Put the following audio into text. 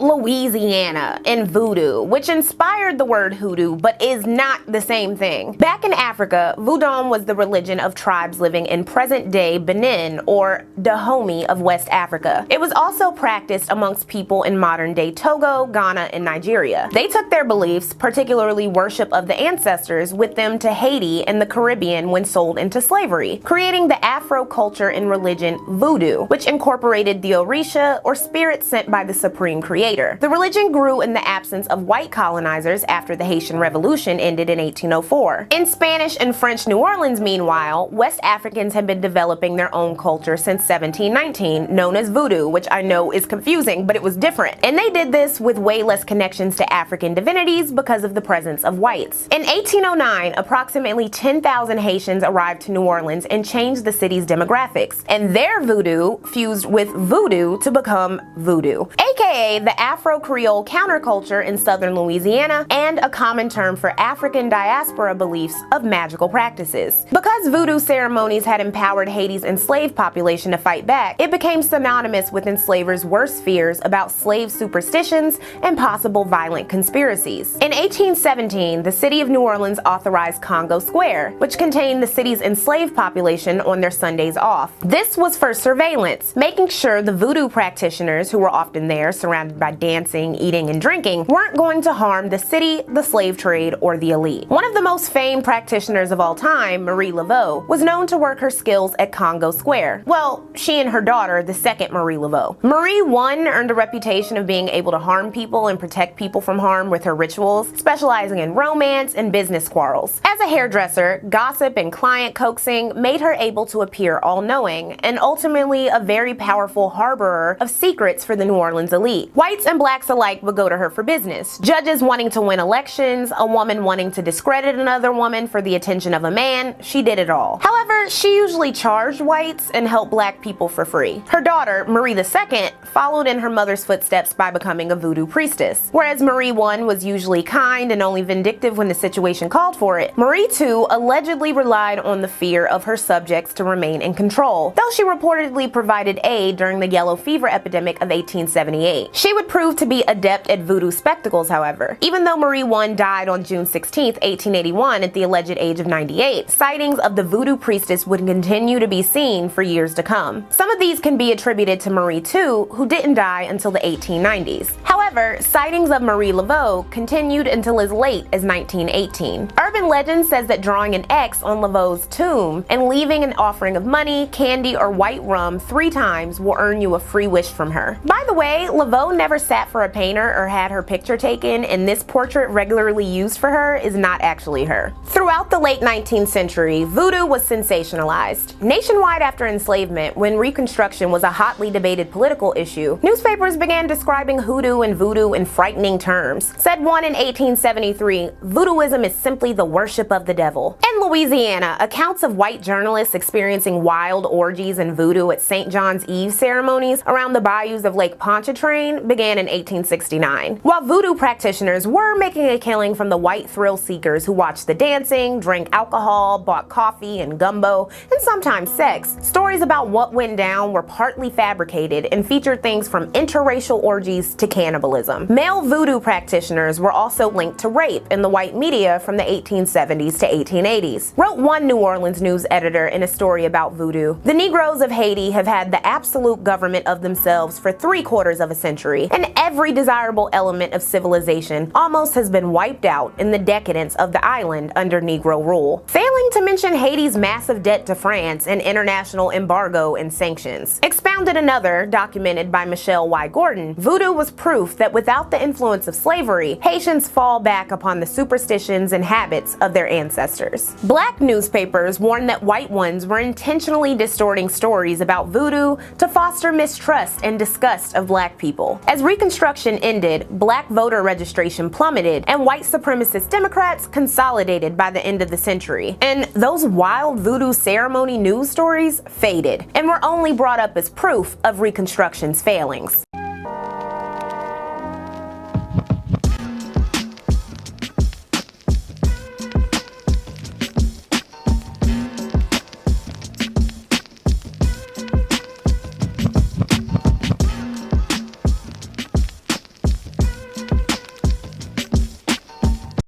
about Louisiana and voodoo, which inspired the word hoodoo but is not the same thing. Back in Africa, Vodoun was the religion of tribes living in present-day Benin, or Dahomey of West Africa. It was also practiced amongst people in modern-day Togo, Ghana, and Nigeria. They took their beliefs, particularly worship of the ancestors, with them to Haiti and the Caribbean when sold into slavery, creating the Afro culture and religion voodoo, which incorporated the Orisha, or spirit sent by the Supreme Creator. The religion grew in the absence of white colonizers after the Haitian Revolution ended in 1804. In Spanish and French New Orleans, meanwhile, West Africans had been developing their own culture since 1719, known as voodoo, which I know is confusing, but it was different. And they did this with way less connections to African divinities because of the presence of whites. In 1809, approximately 10,000 Haitians arrived to New Orleans and changed the city's demographics, and their voodoo fused with voodoo to become voodoo, aka the Afro-Creole counterculture in southern Louisiana and a common term for African diaspora beliefs of magical practices. Because voodoo ceremonies had empowered Haiti's enslaved population to fight back, it became synonymous with enslavers' worst fears about slave superstitions and possible violent conspiracies. In 1817, the city of New Orleans authorized Congo Square, which contained the city's enslaved population on their Sundays off. This was for surveillance, making sure the voodoo practitioners, who were often there surrounded by dancing, eating, and drinking, weren't going to harm the city, the slave trade, or the elite. One of the most famed practitioners of all time, Marie Lavo, was known to work her skills at Congo Square. Well, she and her daughter, the second Marie Lavo. Marie I earned a reputation of being able to harm people and protect people from harm with her rituals, specializing in romance and business quarrels. As a hairdresser, gossip and client coaxing made her able to appear all-knowing, and ultimately a very powerful harborer of secrets for the New Orleans elite. Whites and blacks alike would go to her for business. Judges wanting to win elections, a woman wanting to discredit another woman for the attention of a man, she did it all. However, she usually charged whites and helped black people for free. Her daughter, Marie II, followed in her mother's footsteps by becoming a voodoo priestess. Whereas Marie I was usually kind and only vindictive when the situation called for it, Marie II allegedly relied on the fear of her subjects to remain in control, though she reportedly provided aid during the yellow fever epidemic of 1878. She would prove to be adept at voodoo spectacles, however. Even though Marie I died on June 16, 1881 at the alleged age of 98, sightings of the voodoo priestess would continue to be seen for years to come. Some of these can be attributed to Marie II, who didn't die until the 1890s. However, sightings of Marie Lavo continued until as late as 1918. Urban legend says that drawing an X on Lavo's tomb and leaving an offering of money, candy, or white rum 3 times will earn you a free wish from her. By the way, Lavo never sat for a painter or had her picture taken, and this portrait regularly used for her is not actually her. Throughout the late 19th century, voodoo was sensationalized. Nationwide after enslavement, when Reconstruction was a hotly debated political issue, newspapers began describing hoodoo and voodoo in frightening terms. Said one in 1873, "Voodooism is simply the worship of the devil." In Louisiana, accounts of white journalists experiencing wild orgies and voodoo at St. John's Eve ceremonies around the bayous of Lake Pontchartrain began in 1869. While voodoo practitioners were making a killing from the white thrill seekers who watched the dancing, drank alcohol, bought coffee and gumbo, and sometimes sex, stories about what went down were partly fabricated and featured things from interracial orgies to cannibalism. Male voodoo practitioners were also linked to rape in the white media from the 1870s to 1880s. Wrote one New Orleans news editor in a story about voodoo, "The Negroes of Haiti have had the absolute government of themselves for 3/4 of a century, and every desirable element of civilization almost has been wiped out in the decadence of the island under Negro rule." Failing to mention Haiti's massive debt to France and international embargo and sanctions. Expounded another, documented by Michelle Y. Gordon, voodoo was proof that without the influence of slavery, Haitians fall back upon the superstitions and habits of their ancestors. Black newspapers warned that white ones were intentionally distorting stories about voodoo to foster mistrust and disgust of black people. As Reconstruction ended, black voter registration plummeted, and white supremacist Democrats consolidated by the end of the century. And those wild voodoo ceremony news stories faded, and were only brought up as proof of Reconstruction's failings.